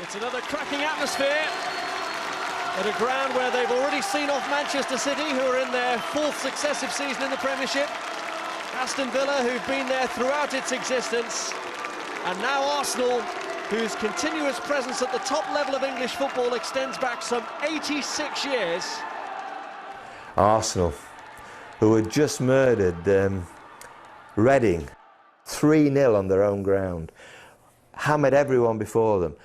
It's another cracking atmosphere at a ground where they've already seen off Manchester City, who are in their fourth successive season in the Premiership. Aston Villa, who've been there throughout its existence. And now Arsenal, whose continuous presence at the top level of English football extends back some 86 years. Arsenal, who had just murdered Reading 3-0 on their own ground, hammered everyone before them.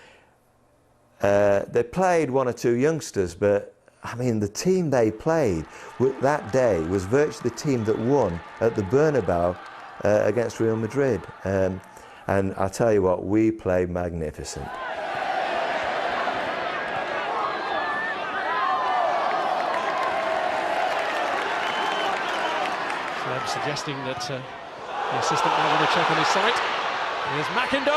They played one or two youngsters, but I mean the team they played that day was virtually the team that won at the Bernabeu against Real Madrid. And I'll tell you what, we played magnificent. Suggesting that the assistant now going to check on his sight. Here's McIndoe,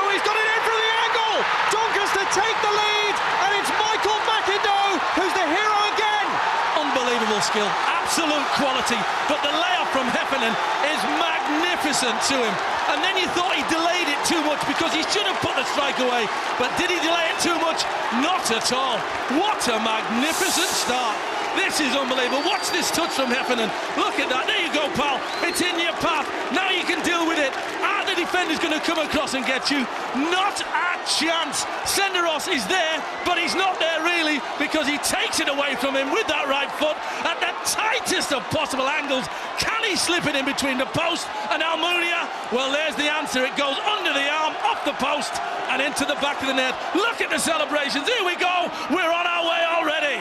he's got it in from the angle! Doncaster take the lead, and it's Michael McIndoe who's the hero again! Unbelievable skill, absolute quality, but the layup from Heffernan is magnificent to him. And then you thought he delayed it too much because he should have put the strike away, but did he delay it too much? Not at all. What a magnificent start. This is unbelievable. Watch this touch from Heffernan. Look at that. There you go, pal. It's in your path. Now you can deal with it. Are the defenders going to come across and get you? Not a chance. Senderos is there, but he's not there really because he takes it away from him with that right foot at the tightest of possible angles. Can he slip it in between the post and Almunia? Well, there's the answer. It goes under the arm, off the post, and into the back of the net. Look at the celebrations. Here we go. We're on our way already.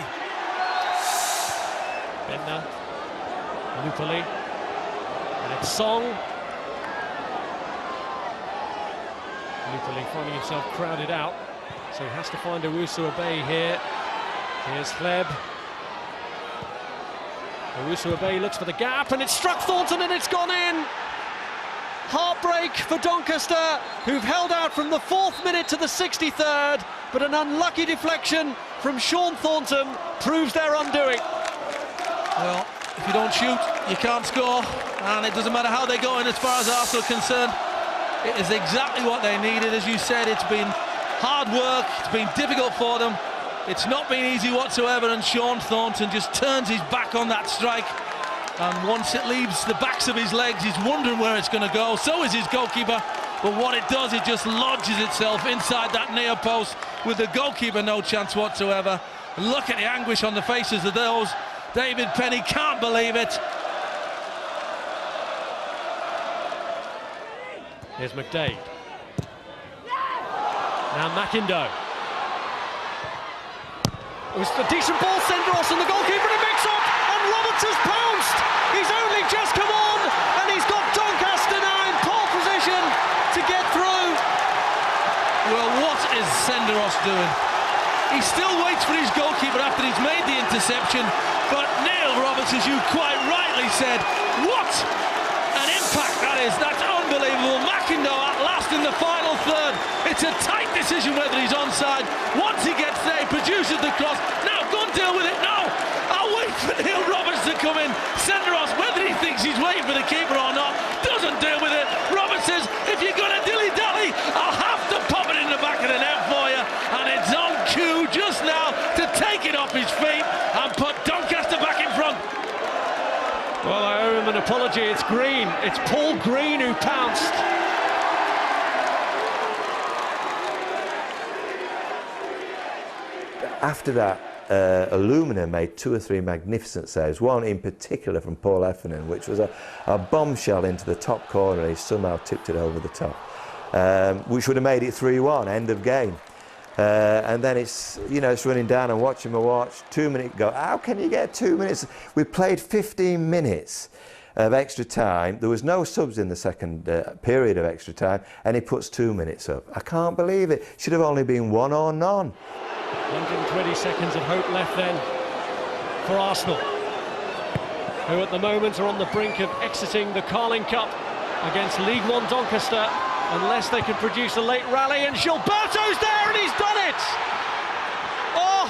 Benna, Lupoli, and it's Song. Lupoli finding himself crowded out, so he has to find Owusu-Agbay here. Here's Hleb. Owusu-Agbay looks for the gap, and it's struck Thornton, and it's gone in. Heartbreak for Doncaster, who've held out from the 4th minute to the 63rd, but an unlucky deflection from Sean Thornton proves their undoing. Well, if you don't shoot, you can't score, and it doesn't matter how they go in as far as Arsenal are concerned. It is exactly what they needed. As you said, it's been hard work, it's been difficult for them. It's not been easy whatsoever, and Sean Thornton just turns his back on that strike, and once it leaves the backs of his legs, he's wondering where it's going to go. So is his goalkeeper, but what it does, it just lodges itself inside that near post with the goalkeeper no chance whatsoever. Look at the anguish on the faces of those. David Penny can't believe it. Here's McDade. Now McIndoe. It was a decent ball, Senderos, and the goalkeeper to mix up, and Roberts has pounced. He's only just come on, and he's got Doncaster now in pole position to get through. Well, what is Senderos doing? He still waits for his goalkeeper after he's made the interception, but Neil Roberts, as you quite rightly said, what an impact that is. That's unbelievable. McIndoe at last in the final third. It's a tight decision whether he's onside. Once he gets there, he produces the cross. Now go and deal with it. No, I'll wait for Neil Roberts to come in. Senderos, whether he thinks he's waiting for the keeper or not, doesn't deal with it. Roberts says, if you're going to dilly-dally, I'll have to pop it in the back of the net for you. And it's on cue just now to take it off his feet and put Doncaster back in front. Well, I owe him an apology. It's Green. It's Paul Green who pounced. After that, Illumina made 2 or 3 magnificent saves, one in particular from Paul Heffernan, which was a bombshell into the top corner. He somehow tipped it over the top, which would have made it 3-1, end of game. And then it's, you know, it's running down and watching my watch, 2 minute go. How can you get 2 minutes? We played 15 minutes of extra time. There was no subs in the second period of extra time, and he puts 2 minutes up. I can't believe it. Should have only been 1 or none. 120 seconds of hope left then for Arsenal, who at the moment are on the brink of exiting the Carling Cup against League One Doncaster, unless they can produce a late rally, and Gilberto's there and he's done it! Oh,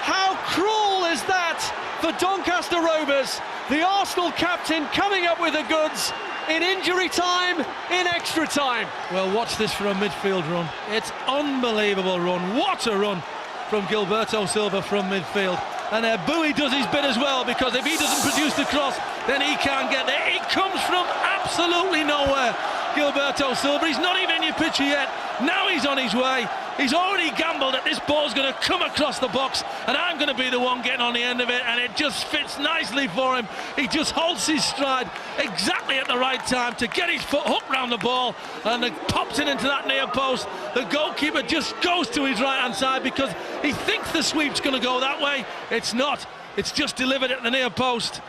how cruel is that for Doncaster Doncaster Rovers, the Arsenal captain coming up with the goods in injury time, in extra time. Well, watch this for a midfield run. It's unbelievable run. What a run from Gilberto Silva from midfield. And Bowie does his bit as well, because if he doesn't produce the cross, then he can't get there. It comes from absolutely nowhere. Gilberto Silva, he's not even in your picture yet. Now he's on his way. He's already gambled that this ball's going to come across the box and I'm going to be the one getting on the end of it, and it just fits nicely for him. He just holds his stride exactly at the right time to get his foot hooked round the ball, and it pops it into that near post. The goalkeeper just goes to his right hand side because he thinks the sweep's going to go that way. It's not. It's just delivered at the near post.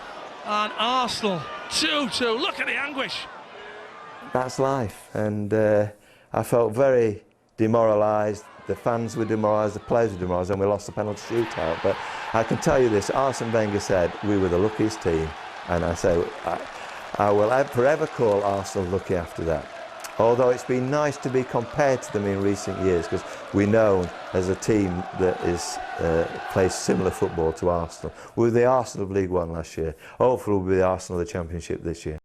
And Arsenal 2-2. Look at the anguish. That's life, and I felt very demoralised. The fans were demoralised, the players were demoralised, and we lost the penalty shootout. But I can tell you this, Arsene Wenger said we were the luckiest team, and I say I will forever call Arsenal lucky after that. Although it's been nice to be compared to them in recent years, because we're known as a team that is plays similar football to Arsenal. We were the Arsenal of League One last year. Hopefully we'll be the Arsenal of the Championship this year.